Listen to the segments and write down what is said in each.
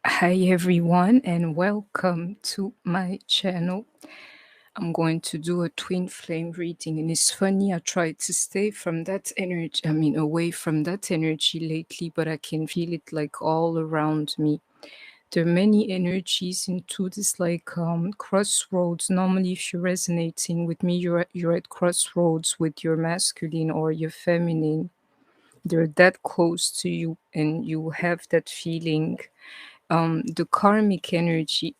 Hi everyone and welcome to my channel. I'm going to do a twin flame reading, and it's funny, I tried to stay from that energy, away from that energy lately, but I can feel it like all around me. There are many energies into this crossroads. Normally if you're resonating with me, you're at crossroads with your masculine or your feminine. They're that close to you and you have that feeling. The karmic energy,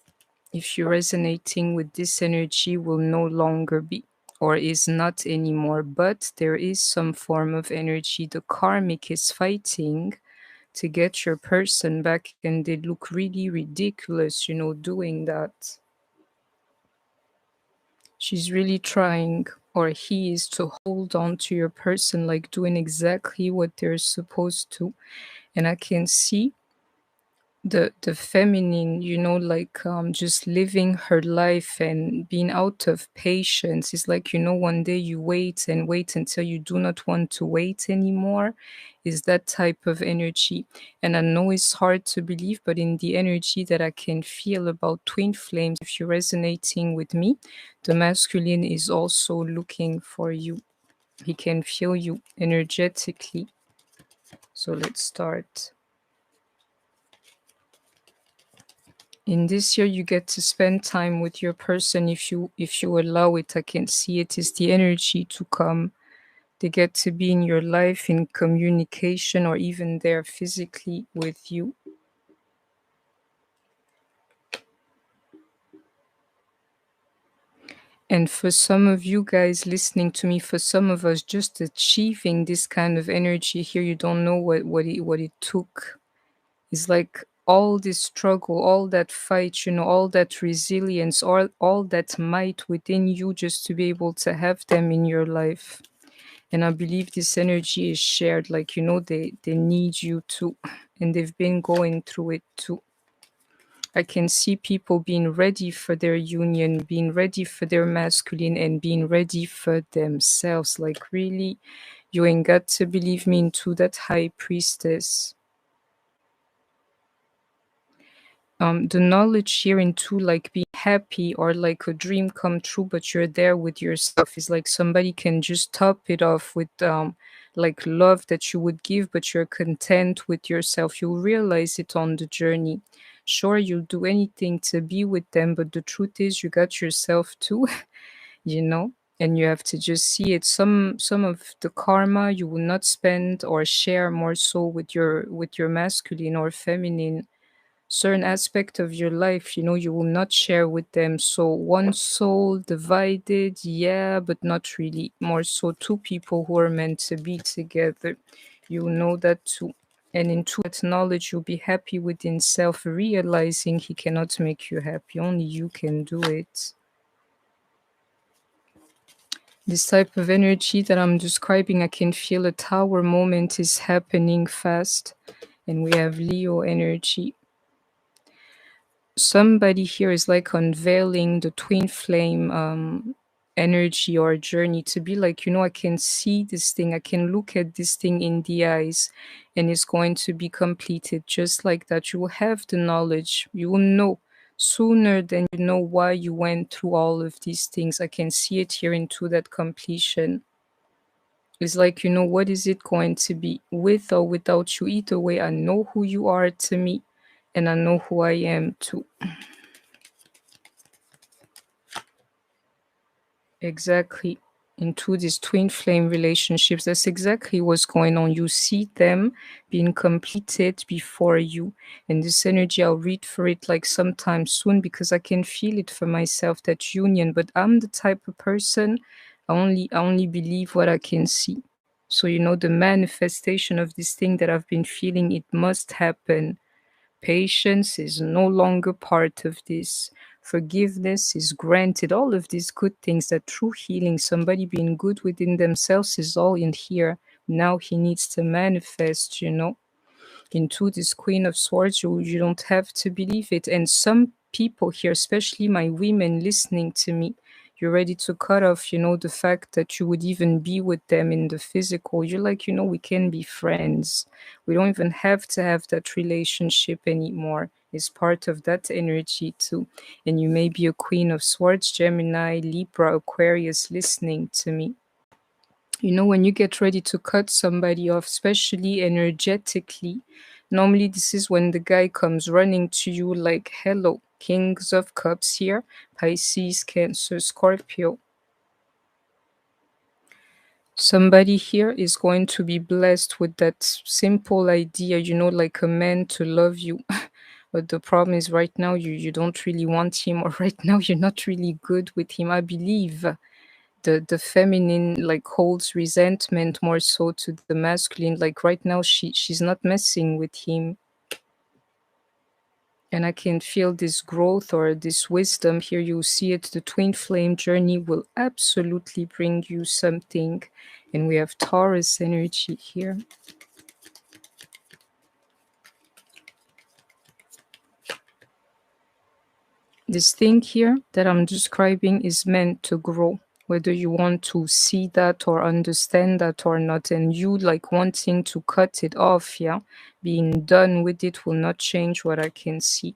if you're resonating with this energy, will no longer be or is not anymore, but there is some form of energy the karmic is fighting to get your person back, and they look really ridiculous, doing that. She's really trying, or he is, to hold on to your person, like doing exactly what they're supposed to. And I can see the feminine, just living her life and being out of patience. It's like, one day you wait and wait until you do not want to wait anymore. Is that type of energy. And I know it's hard to believe, but in the energy that I can feel about twin flames, if you're resonating with me, the masculine is also looking for you. He can feel you energetically. So let's start. In this year, you get to spend time with your person if you allow it. I can see it is the energy to come. They get to be in your life, in communication, or even there physically with you. And for some of you guys listening to me, for some of us, just achieving this kind of energy here, you don't know what it took. It's like all this struggle, all that fight, all that resilience, all that might within you, just to be able to have them in your life. And I believe this energy is shared, like, they need you too, and they've been going through it too. I can see people being ready for their union, being ready for their masculine, and being ready for themselves. Like, really, you ain't got to believe me into that high priestess. The knowledge here into like being happy or like a dream come true, but you're there with yourself, is like somebody can just top it off with like love that you would give, but you're content with yourself. You'll realize it on the journey. Sure, you'll do anything to be with them, but the truth is you got yourself too. And you have to just see it. Some of the karma you will not spend or share more so with your masculine or feminine. Certain aspect of your life, you will not share with them. So one soul divided, yeah, but not really. More so two people who are meant to be together. You know that too. And into that knowledge, you'll be happy within self, realizing he cannot make you happy. Only you can do it. This type of energy that I'm describing, I can feel a tower moment is happening fast. And we have Leo energy. Somebody here is like unveiling the twin flame energy or journey, to be like, I can see this thing, I can look at this thing in the eyes, and it's going to be completed just like that. You will have the knowledge, you will know sooner than you know why you went through all of these things. I can see it here into that completion. It's like, what is it going to be, with or without you? Either way, I know who you are to me, and I know who I am too. Exactly. Into these twin flame relationships, that's exactly what's going on. You see them being completed before you. And this energy, I'll read for it like sometime soon, because I can feel it for myself, that union. But I'm the type of person, I only believe what I can see. So, the manifestation of this thing that I've been feeling, it must happen. Patience is no longer part of this. Forgiveness is granted. All of these good things, that true healing, somebody being good within themselves, is all in here. Now he needs to manifest, into this Queen of Swords. You don't have to believe it. And some people here, especially my women listening to me, you're ready to cut off, the fact that you would even be with them in the physical. You're like, we can be friends. We don't even have to have that relationship anymore. It's part of that energy too. And you may be a Queen of Swords, Gemini, Libra, Aquarius listening to me. When you get ready to cut somebody off, especially energetically, normally this is when the guy comes running to you like, hello, Kings of Cups here, Pisces, Cancer, Scorpio. Somebody here is going to be blessed with that simple idea, like a man to love you. But the problem is right now you don't really want him, or right now you're not really good with him. I believe the feminine like holds resentment more so to the masculine. Like right now she's not messing with him. And I can feel this growth or this wisdom here. You see it. The twin flame journey will absolutely bring you something. And we have Taurus energy here. This thing here that I'm describing is meant to grow, whether you want to see that or understand that or not. And you like wanting to cut it off, yeah, being done with it will not change what I can see.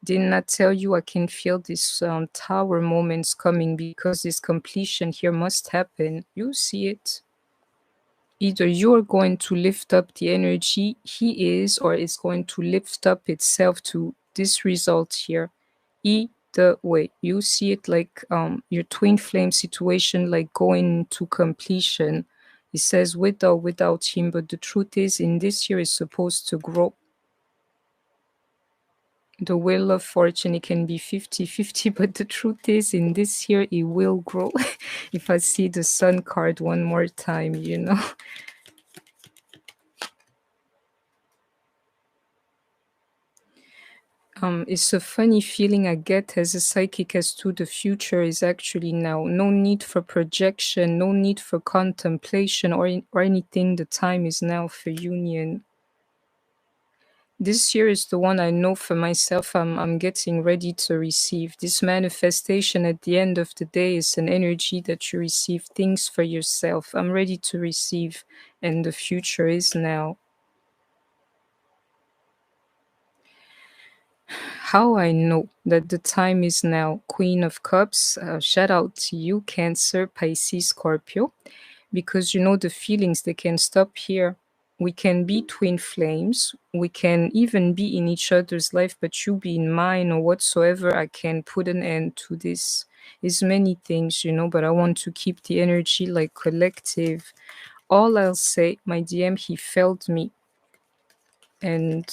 Didn't I tell you I can feel this tower moments coming, because this completion here must happen. You see it. Either you're going to lift up the energy he is, or it's going to lift up itself to this result here. Either way, you see it like your twin flame situation like going to completion. It says with or without him, but the truth is in this year is supposed to grow. The wheel of fortune, it can be 50-50, but the truth is in this year it will grow. If I see the sun card one more time, it's a funny feeling I get as a psychic as to the future is actually now. No need for projection, no need for contemplation or anything. The time is now for union. This year is the one I know for myself I'm getting ready to receive. This manifestation at the end of the day is an energy that you receive things for yourself. I'm ready to receive, and the future is now. How I know that the time is now, Queen of Cups, shout out to you, Cancer, Pisces, Scorpio, because the feelings, they can stop here. We can be twin flames, we can even be in each other's life, but you be in mine or whatsoever. I can put an end to this. It's many things, but I want to keep the energy like collective. All I'll say, my DM, he felt me. And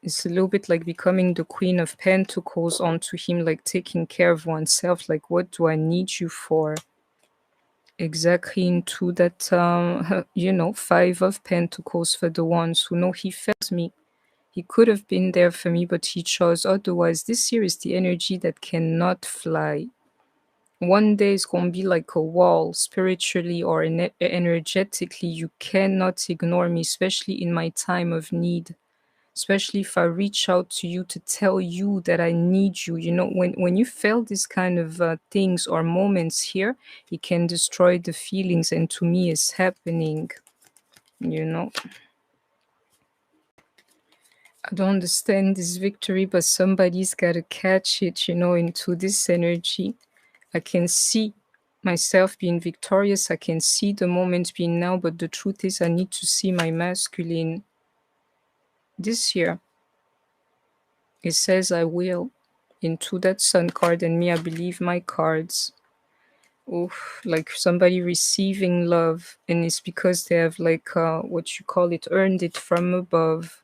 it's a little bit like becoming the Queen of Pentacles onto him, like taking care of oneself. Like, what do I need you for? Exactly into that 5 of Pentacles for the ones who know he felt me. He could have been there for me, but he chose otherwise. This year is the energy that cannot fly. One day it's going to be like a wall, spiritually or energetically. You cannot ignore me, especially in my time of need. Especially if I reach out to you to tell you that I need you. When you feel this kind of things or moments here, it can destroy the feelings, and to me it's happening. I don't understand this victory, but somebody's got to catch it, into this energy. I can see myself being victorious. I can see the moment being now, but the truth is I need to see my masculine this year. It says I will. Into that sun card, and me, I believe my cards. Oof, like somebody receiving love, and it's because they have like what you call it, earned it from above.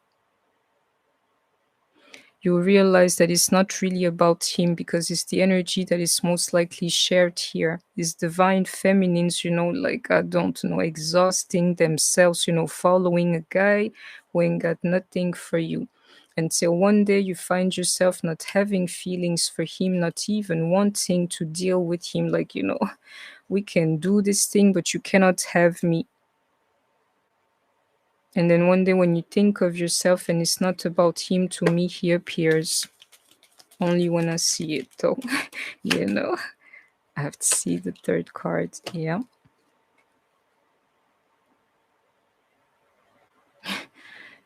You realize that it's not really about him, because it's the energy that is most likely shared here. It's divine feminines, like, I don't know, exhausting themselves, following a guy who ain't got nothing for you. Until one day you find yourself not having feelings for him, not even wanting to deal with him. Like, we can do this thing, but you cannot have me. And then one day when you think of yourself and it's not about him, to me, he appears. Only when I see it, though. I have to see the third card. Yeah.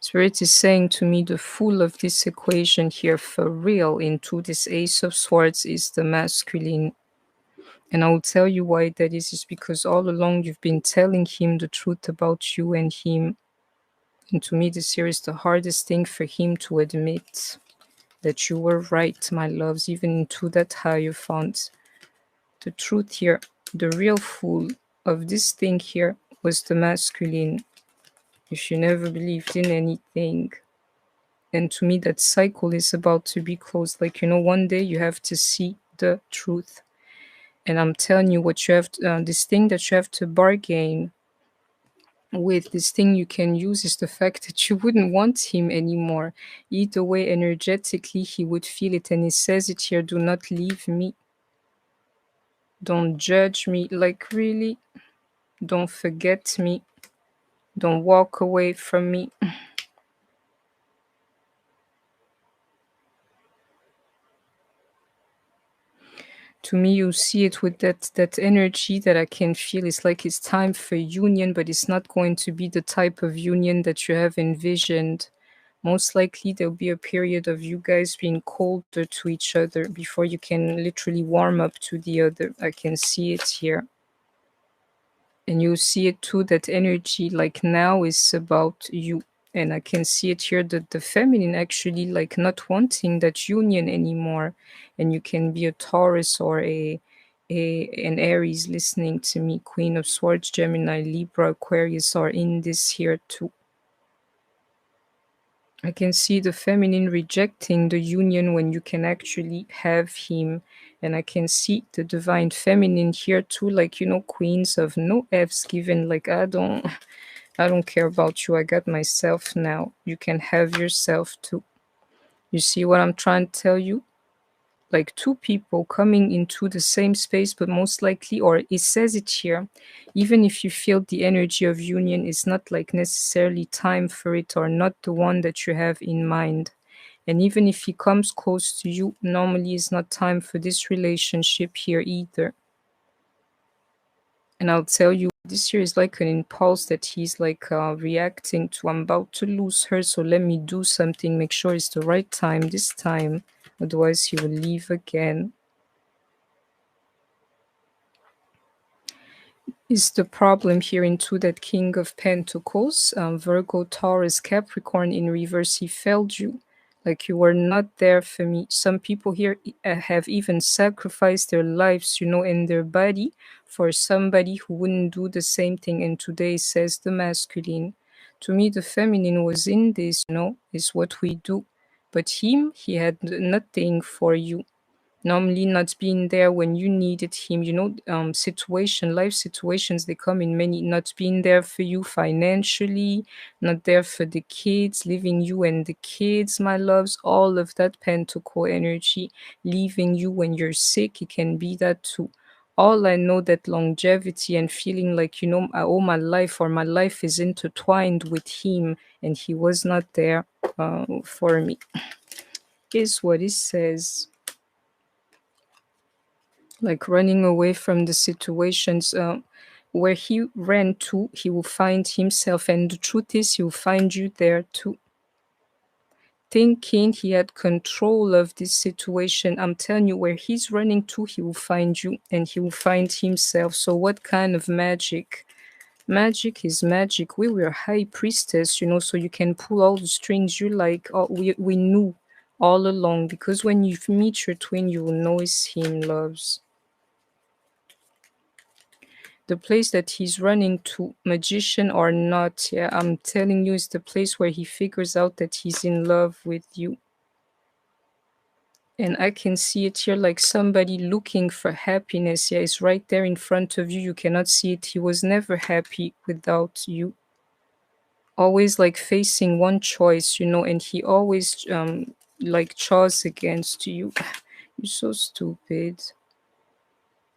Spirit is saying to me the fool of this equation here for real into this Ace of Swords is the masculine. And I will tell you why that is because all along you've been telling him the truth about you and him. And to me, this here is the hardest thing for him to admit, that you were right, my loves, even into that Hierophant. The truth here, the real fool of this thing here was the masculine. If you never believed in anything. And to me, that cycle is about to be closed. Like, one day you have to see the truth. And I'm telling you what you have to, this thing that you have to bargain with, this thing you can use is the fact that you wouldn't want him anymore. Either way, energetically, he would feel it. And he says it here, do not leave me. Don't judge me. Like, really? Don't forget me. Don't walk away from me. To me, you see it with that energy that I can feel. It's like it's time for union, but it's not going to be the type of union that you have envisioned. Most likely there'll be a period of you guys being colder to each other before you can literally warm up to the other. I can see it here. And you see it too, that energy like now is about you. And I can see it here that the feminine actually like not wanting that union anymore. And you can be a Taurus or an Aries listening to me. Queen of Swords, Gemini, Libra, Aquarius are in this here too. I can see the feminine rejecting the union when you can actually have him. And I can see the divine feminine here too, like, queens of no F's given, like, I don't care about you. I got myself now. You can have yourself too. You see what I'm trying to tell you? Like two people coming into the same space, but most likely, or it says it here, even if you feel the energy of union is not like necessarily time for it or not the one that you have in mind. And even if he comes close to you, normally it's not time for this relationship here either. And I'll tell you, this here is like an impulse that he's like reacting to. I'm about to lose her, so let me do something, make sure it's the right time this time. Otherwise, he will leave again. Is the problem here into that King of Pentacles, Virgo, Taurus, Capricorn in reverse? He failed you. Like you were not there for me. Some people here have even sacrificed their lives, and their body for somebody who wouldn't do the same thing. And today says the masculine. To me, the feminine was in this, is what we do. But he had nothing for you. Normally not being there when you needed him, life situations, they come in many, not being there for you financially, not there for the kids, leaving you and the kids, my loves, all of that pentacle energy, leaving you when you're sick, it can be that too. All I know that longevity and feeling like, I owe my life or my life is intertwined with him and he was not there for me, is what it says. Like running away from the situations where he ran to, he will find himself. And the truth is, he will find you there too. Thinking he had control of this situation, I'm telling you, where he's running to, he will find you and he will find himself. So what kind of magic? Magic is magic. We were high priestess, so you can pull all the strings you like. Oh, we knew all along, because when you meet your twin, you will know it's him, loves. The place that he's running to, magician or not, yeah, I'm telling you, is the place where he figures out that he's in love with you. And I can see it here, like somebody looking for happiness. Yeah, it's right there in front of you. You cannot see it. He was never happy without you. Always like facing one choice, and he always like chose against you. You're so stupid.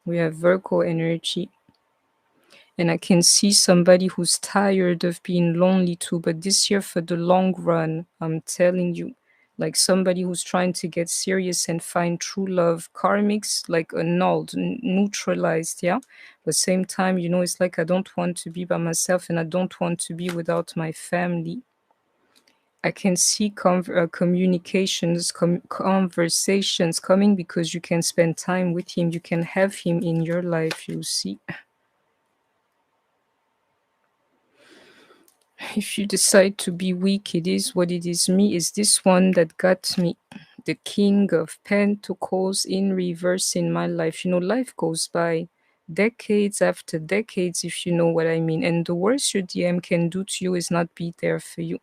We have Virgo energy. And I can see somebody who's tired of being lonely too. But this year, for the long run, I'm telling you, like somebody who's trying to get serious and find true love. Karmics like annulled, neutralized, yeah. But same time, it's like I don't want to be by myself and I don't want to be without my family. I can see communications, conversations coming because you can spend time with him. You can have him in your life, you see. If you decide to be weak, it is what it is. Me is this one that got me. The King of Pentacles in reverse in my life. Life goes by decades after decades, if you know what I mean. And the worst your DM can do to you is not be there for you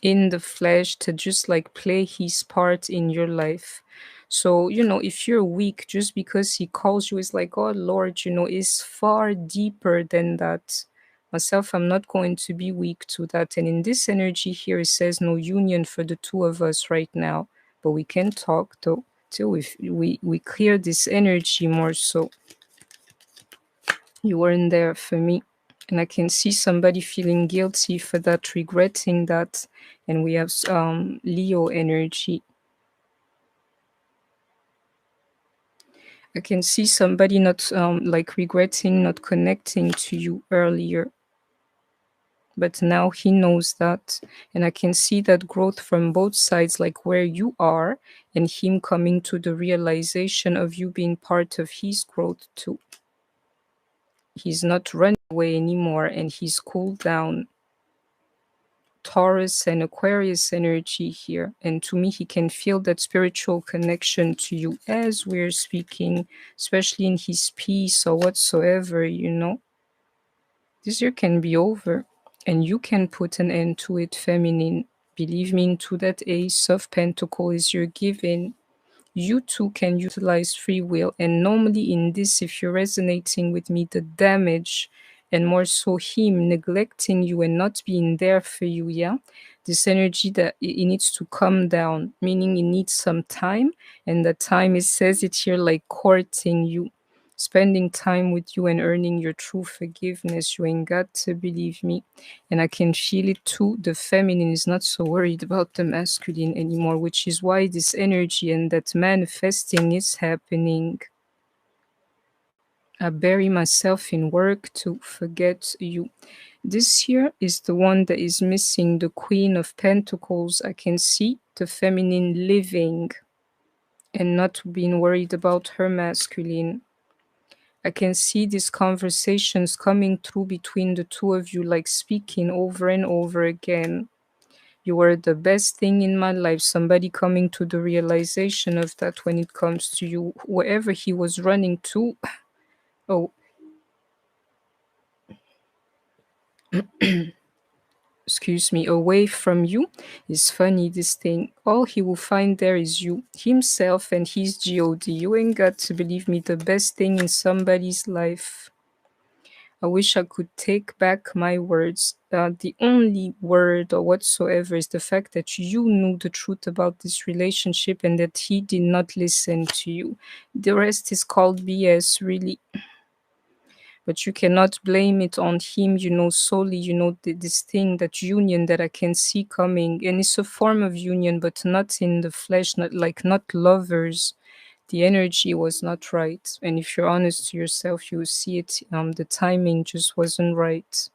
in the flesh, to just like play his part in your life. So, if you're weak, just because he calls you, is like, oh Lord, is far deeper than that. Myself, I'm not going to be weak to that. And in this energy here, it says no union for the two of us right now. But we can talk though, till we clear this energy more so. You weren't there for me. And I can see somebody feeling guilty for that, regretting that. And we have Leo energy. I can see somebody not like regretting not connecting to you earlier. But now he knows that. And I can see that growth from both sides, like where you are and him coming to the realization of you being part of his growth too. He's not running away anymore and he's cooled down. Taurus and Aquarius energy here. And to me, he can feel that spiritual connection to you as we're speaking, especially in his peace or whatsoever, This year can be over and you can put an end to it, feminine. Believe me, into that Ace of Pentacles you're giving. You too can utilize free will. And normally in this, if you're resonating with me, the damage and more so him neglecting you and not being there for you, yeah, this energy that it needs to come down, meaning it needs some time. And the time, it says it here, like courting you, spending time with you and earning your true forgiveness. You ain't got to believe me. And I can feel it too. The feminine is not so worried about the masculine anymore, which is why this energy and that manifesting is happening. I bury myself in work to forget you. This here is the one that is missing, the Queen of Pentacles. I can see the feminine living and not being worried about her masculine. I can see these conversations coming through between the two of you, like speaking over and over again. You were the best thing in my life. Somebody coming to the realization of that when it comes to you. Wherever he was running to, oh, excuse me, away from you, is funny, this thing. All he will find there is you, himself, and his God. You ain't got to believe me, the best thing in somebody's life. I wish I could take back my words. The only word or whatsoever is the fact that you knew the truth about this relationship and that he did not listen to you. The rest is called BS, really. But you cannot blame it on him, solely, this thing, that union that I can see coming. And it's a form of union, but not in the flesh, not lovers. The energy was not right. And if you're honest to yourself, you will see it. The timing just wasn't right.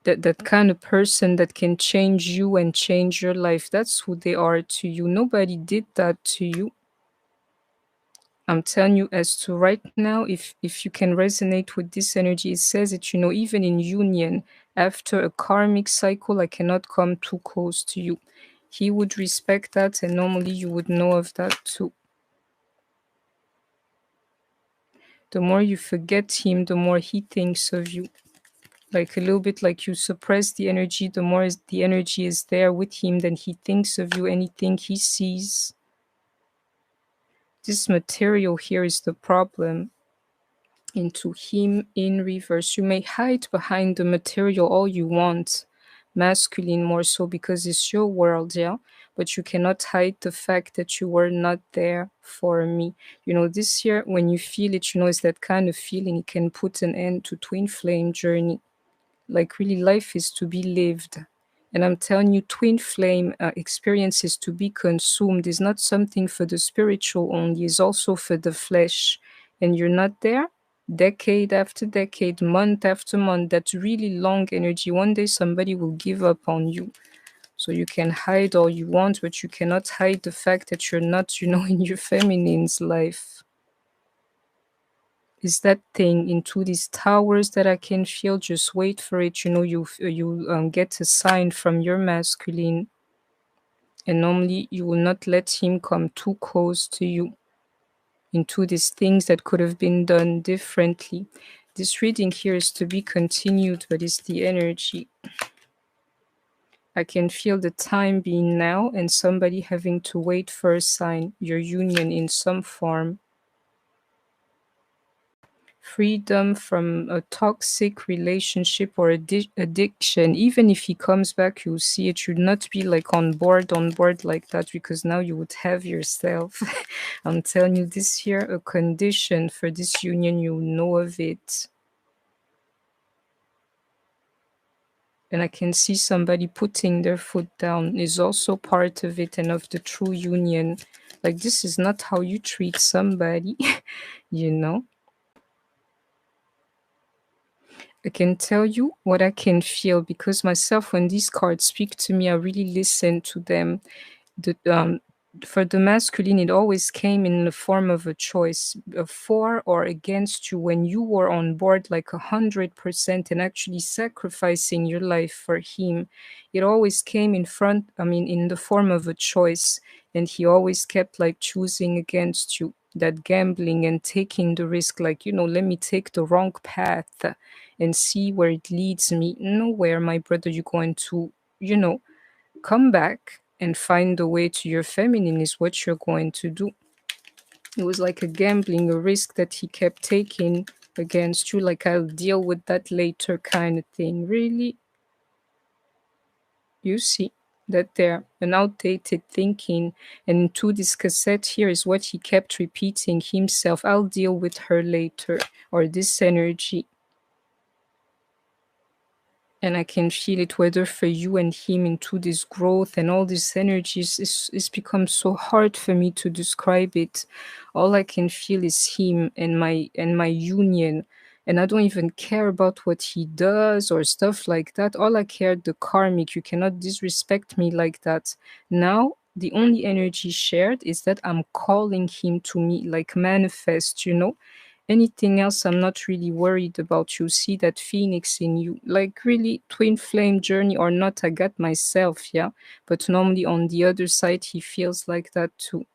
That kind of person that can change you and change your life, that's who they are to you. Nobody did that to you. I'm telling you, as to right now, if you can resonate with this energy, it says that, even in union, after a karmic cycle, I cannot come too close to you. He would respect that, and normally you would know of that too. The more you forget him, the more he thinks of you. Like a little bit like you suppress the energy, the more the energy is there with him, then he thinks of you, anything he sees. This material here is the problem. Into him in reverse. You may hide behind the material all you want, masculine more so, because it's your world, yeah? But you cannot hide the fact that you were not there for me. This year, when you feel it, it's that kind of feeling. It can put an end to twin flame journey. Like really, life is to be lived. And I'm telling you, twin flame experiences to be consumed is not something for the spiritual only, it's also for the flesh. And you're not there decade after decade, month after month. That's really long energy. One day somebody will give up on you. So you can hide all you want, but you cannot hide the fact that you're not, in your feminine's life. Is that thing into these towers that I can feel? Just wait for it. You get a sign from your masculine, and normally you will not let him come too close to you into these things that could have been done differently. This reading here is to be continued, but it's the energy. I can feel the time being now and somebody having to wait for a sign, your union in some form. Freedom from a toxic relationship or addiction. Even if he comes back, you'll see it should not be like on board like that, because now you would have yourself. I'm telling you, this here, a condition for this union, you know of it. And I can see somebody putting their foot down is also part of it and of the true union. Like, this is not how you treat somebody, you know? I can tell you what I can feel, because myself, when these cards speak to me, I really listen to them. The For the masculine, it always came in the form of a choice, for or against you, when you were on board like 100% and actually sacrificing your life for him. It always came in the form of a choice, and he always kept like choosing against you, that gambling and taking the risk, like, let me take the wrong path and see where it leads me. Nowhere, my brother, you're going to, come back and find the way to your feminine is what you're going to do. It was like a gambling, a risk that he kept taking against you, like, I'll deal with that later kind of thing. Really? You see that there, an outdated thinking, and to this cassette here is what he kept repeating himself, I'll deal with her later, or this energy. And I can feel it, whether for you and him, into this growth and all these energies. It's become so hard for me to describe it. All I can feel is him and my union. And I don't even care about what he does or stuff like that. All I care, the karmic. You cannot disrespect me like that. Now, the only energy shared is that I'm calling him to me, like manifest. Anything else, I'm not really worried about. You see that phoenix in you, like, really, twin flame journey or not, I got myself, yeah. But normally on the other side, he feels like that too,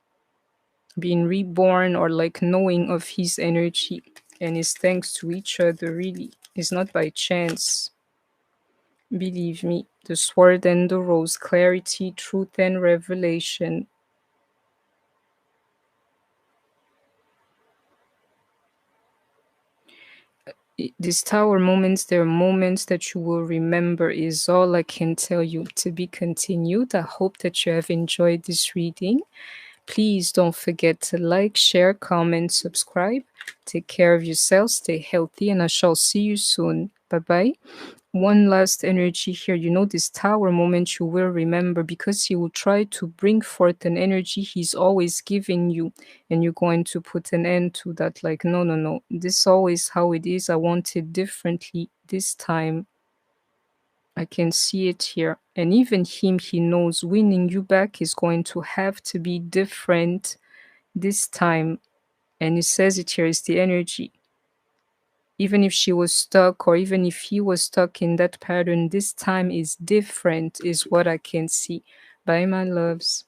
being reborn, or like knowing of his energy. And it's thanks to each other, really. It's not by chance. Believe me, the sword and the rose, clarity, truth, and revelation. These tower moments, they're moments that you will remember, is all I can tell you. To be continued. I hope that you have enjoyed this reading. Please don't forget to like, share, comment, subscribe. Take care of yourself, stay healthy, and I shall see you soon. Bye bye. One last energy here. This tower moment you will remember, because he will try to bring forth an energy he's always giving you, and you're going to put an end to that. Like, no, no, no. This is always how it is. I want it differently this time. I can see it here. And even him, he knows winning you back is going to have to be different this time. And it says it here is the energy. Even if she was stuck, or even if he was stuck in that pattern, this time is different, is what I can see. Bye, my loves.